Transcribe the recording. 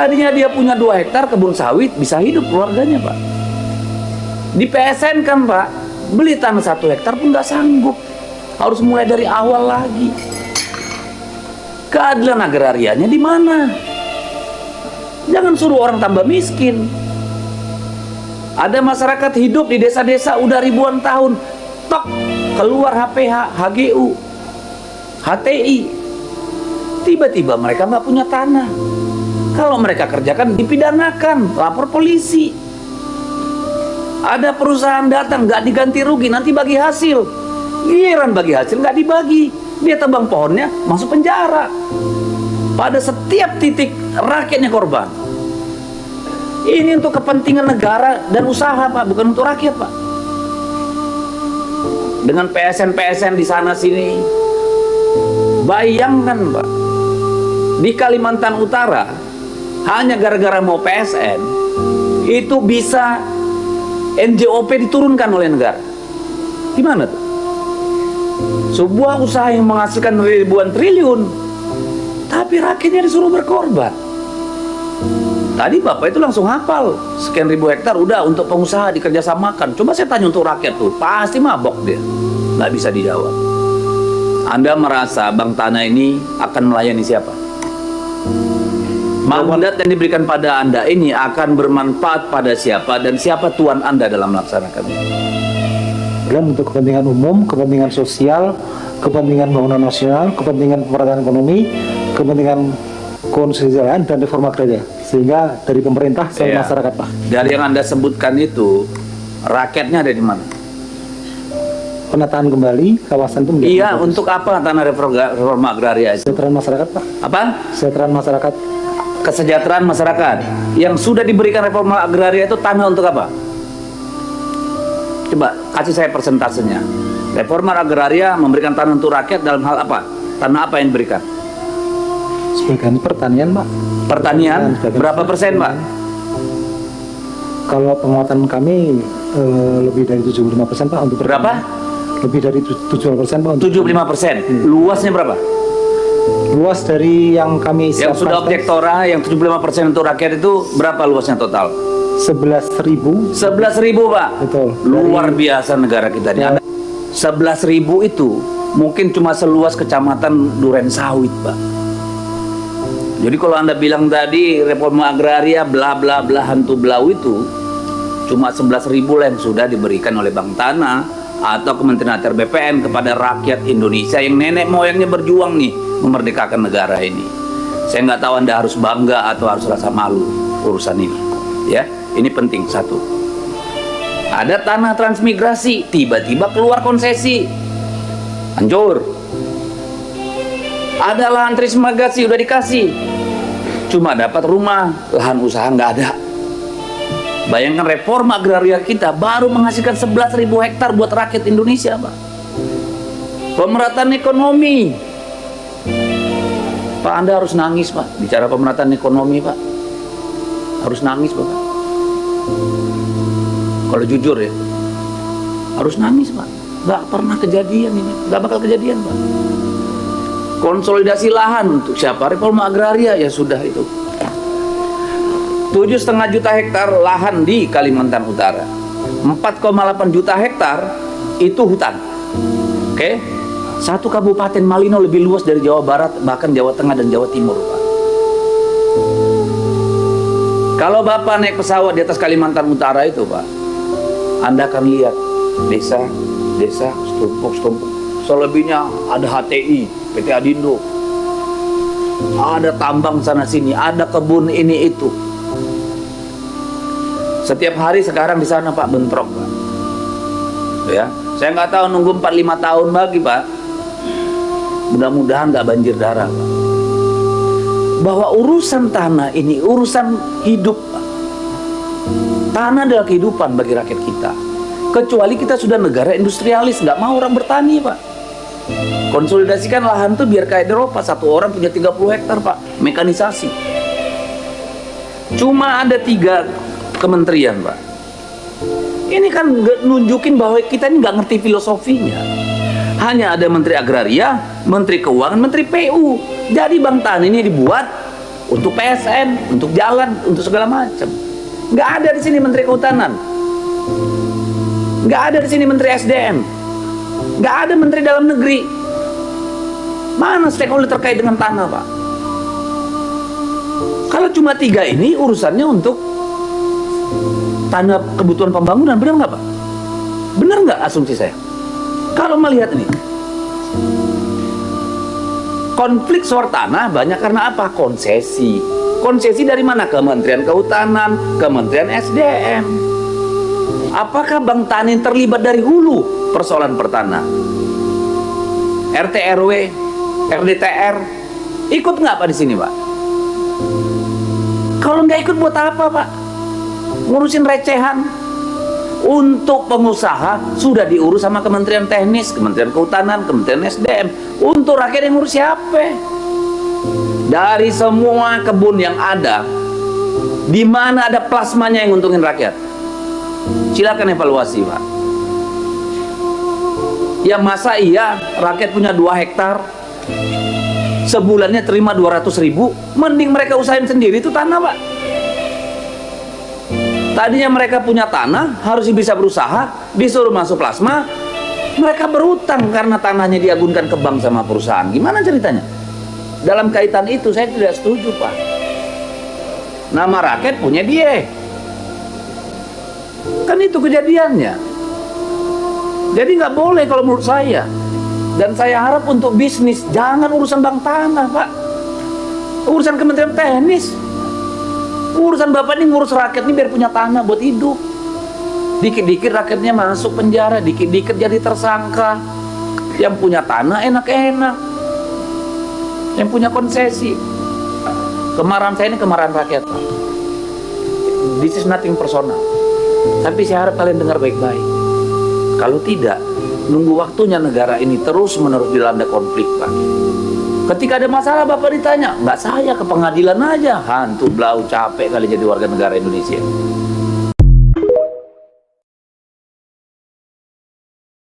Tadinya dia punya 2 hektar kebun sawit, bisa hidup keluarganya, Pak. Di PSN kan, Pak, beli tanah 1 hektar pun nggak sanggup. Harus mulai dari awal lagi. Keadilan agrarianya di mana? Jangan suruh orang tambah miskin. Ada masyarakat hidup di desa-desa udah ribuan tahun. Tok, keluar HPH, HGU, HTI. Tiba-tiba mereka nggak punya tanah. Kalau mereka kerjakan dipidanakan, lapor polisi. Ada perusahaan datang nggak diganti rugi, nanti bagi hasil. Giliran bagi hasil nggak dibagi, dia tebang pohonnya masuk penjara. Pada setiap titik rakyatnya korban. Ini untuk kepentingan negara dan usaha, Pak, bukan untuk rakyat, Pak. Dengan PSN-PSN di sana sini, bayangkan, Pak, di Kalimantan Utara hanya gara-gara mau PSN itu bisa NJOP diturunkan oleh negara. Gimana tuh? Sebuah usaha yang menghasilkan ribuan triliun, tapi rakyatnya disuruh berkorban. Tadi Bapak itu langsung hafal, sekian ribu hektar udah untuk pengusaha dikerjasamakan. Coba saya tanya untuk rakyat tuh, pasti mabok dia, nggak bisa dijawab. Anda merasa Bank Tanah ini akan melayani siapa? Mandat yang diberikan pada Anda ini akan bermanfaat pada siapa dan siapa tuan Anda dalam melaksanakannya? Dan untuk kepentingan umum, kepentingan sosial, kepentingan pembangunan nasional, kepentingan pemerataan ekonomi, kepentingan konsolidian dan reforma agraria, sehingga dari pemerintah sampai masyarakat, Pak. Dari yang Anda sebutkan itu, rakyatnya ada di mana? Penataan kembali kawasan itu menjadi iya, bagus. Untuk apa tanah reforma agraria itu? Kesejahteraan masyarakat, Pak. Apa? Kesejahteraan masyarakat. Kesejahteraan masyarakat. Yang sudah diberikan reforma agraria itu tanah untuk apa? Coba kasih saya persentasenya. Reforma agraria memberikan tanah untuk rakyat dalam hal apa? Tanah apa yang diberikan? Sebagian pertanian, Pak. Pertanian, berapa persen, Pak? Kalau penguatan kami lebih dari 75%, Pak, untuk berapa? Lebih dari 75%, Pak. 75%. Luasnya berapa? Luas dari yang kami yang sudah objek Tora, yang 75% untuk rakyat itu berapa luasnya total? 11.000. 11.000, Pak. Betul. Luar biasa negara kita ini. 11.000 itu mungkin cuma seluas kecamatan Duren Sawit, Pak. Jadi kalau Anda bilang tadi reforma agraria bla bla bla hantu belau itu cuma 11.000 lah yang sudah diberikan oleh Bank Tanah atau Kementerian ATR BPN kepada rakyat Indonesia yang nenek moyangnya berjuang nih memerdekakan negara ini. Saya nggak tahu Anda harus bangga atau harus rasa malu urusan ini. Ya, ini penting. Satu, ada tanah transmigrasi tiba-tiba keluar konsesi, hancur. Ada lahan transmigrasi udah dikasih, cuma dapat rumah, lahan usaha nggak ada. Bayangkan reforma agraria kita baru menghasilkan 11.000 hektar buat rakyat Indonesia, Pak. Pemerataan ekonomi, Pak, Anda harus nangis, Pak. Bicara pemerataan ekonomi, Pak, harus nangis, Pak. Kalau jujur ya, harus nangis, Pak. Nggak pernah kejadian ini, nggak bakal kejadian, Pak. Konsolidasi lahan untuk siapa? Reforma agraria, ya sudah itu. 7,5 juta hektar lahan di Kalimantan Utara, 4,8 juta hektar itu hutan. Oke, satu kabupaten Malino lebih luas dari Jawa Barat, bahkan Jawa Tengah dan Jawa Timur, Pak. Kalau Bapak naik pesawat di atas Kalimantan Utara itu, Pak, Anda akan lihat desa setumpuk-setumpuk. Selebihnya ada HTI, PT Adindo, ada tambang sana sini, ada kebun ini itu. Setiap hari sekarang di sana, Pak, bentrok, Pak. Ya, saya nggak tahu nunggu 4-5 tahun lagi, Pak. Mudah-mudahan nggak banjir darah, Pak. Bahwa urusan tanah ini urusan hidup, Pak. Tanah adalah kehidupan bagi rakyat kita. Kecuali kita sudah negara industrialis, nggak mau orang bertani, Pak. Konsolidasikan lahan tuh biar kayak Eropa, satu orang punya 30 hektar, Pak. Mekanisasi. Cuma ada 3 kementerian, Pak. Ini kan nunjukin bahwa kita ini nggak ngerti filosofinya. Hanya ada Menteri Agraria, Menteri Keuangan, Menteri PU. Jadi Bank Tanah ini dibuat untuk PSN, untuk jalan, untuk segala macam. Nggak ada di sini Menteri Kehutanan, nggak ada di sini Menteri SDM, nggak ada Menteri Dalam Negeri. Mana stakeholder terkait dengan tanah, Pak? Kalau cuma 3 ini urusannya untuk tanah kebutuhan pembangunan, benar nggak, Pak? Benar nggak asumsi saya? Kalau melihat ini, konflik soal tanah banyak karena apa? Konsesi. Konsesi dari mana? Kementerian Kehutanan, Kementerian SDM. Apakah Bang Tanin terlibat dari hulu persoalan pertanah? RT RW, RDTR, ikut nggak Pak di sini, Pak? Kalau nggak ikut buat apa, Pak? Ngurusin recehan. Untuk pengusaha sudah diurus sama Kementerian Teknis, Kementerian Kehutanan, Kementerian SDM. Untuk rakyat yang ngurus siapa? Dari semua kebun yang ada, di mana ada plasmanya yang nguntungin rakyat? Silakan evaluasi, Pak. Ya masa iya rakyat punya 2 hektar, sebulannya terima 200.000, mending mereka usahain sendiri itu tanah, Pak. Tadinya mereka punya tanah, harus bisa berusaha, disuruh masuk plasma, mereka berutang karena tanahnya diagunkan ke bank sama perusahaan. Gimana ceritanya? Dalam kaitan itu saya tidak setuju, Pak. Nama rakyat punya dia. Kan itu kejadiannya. Jadi nggak boleh kalau menurut saya. Dan saya harap untuk bisnis, jangan urusan bank tanah, Pak. Urusan Kementerian Teknis. Urusan Bapak ini ngurus rakyat ini biar punya tanah buat hidup. Dikit-dikit rakyatnya masuk penjara, dikit-dikit jadi tersangka. Yang punya tanah enak-enak, yang punya konsesi. Kemarahan saya ini kemarahan rakyat, Pak. This is nothing personal. Tapi saya harap kalian dengar baik-baik. Kalau tidak, nunggu waktunya negara ini terus-menerus dilanda konflik, Pak. Ketika ada masalah Bapak ditanya, nggak saya ke pengadilan aja. Hantu blau capek kali jadi warga negara Indonesia.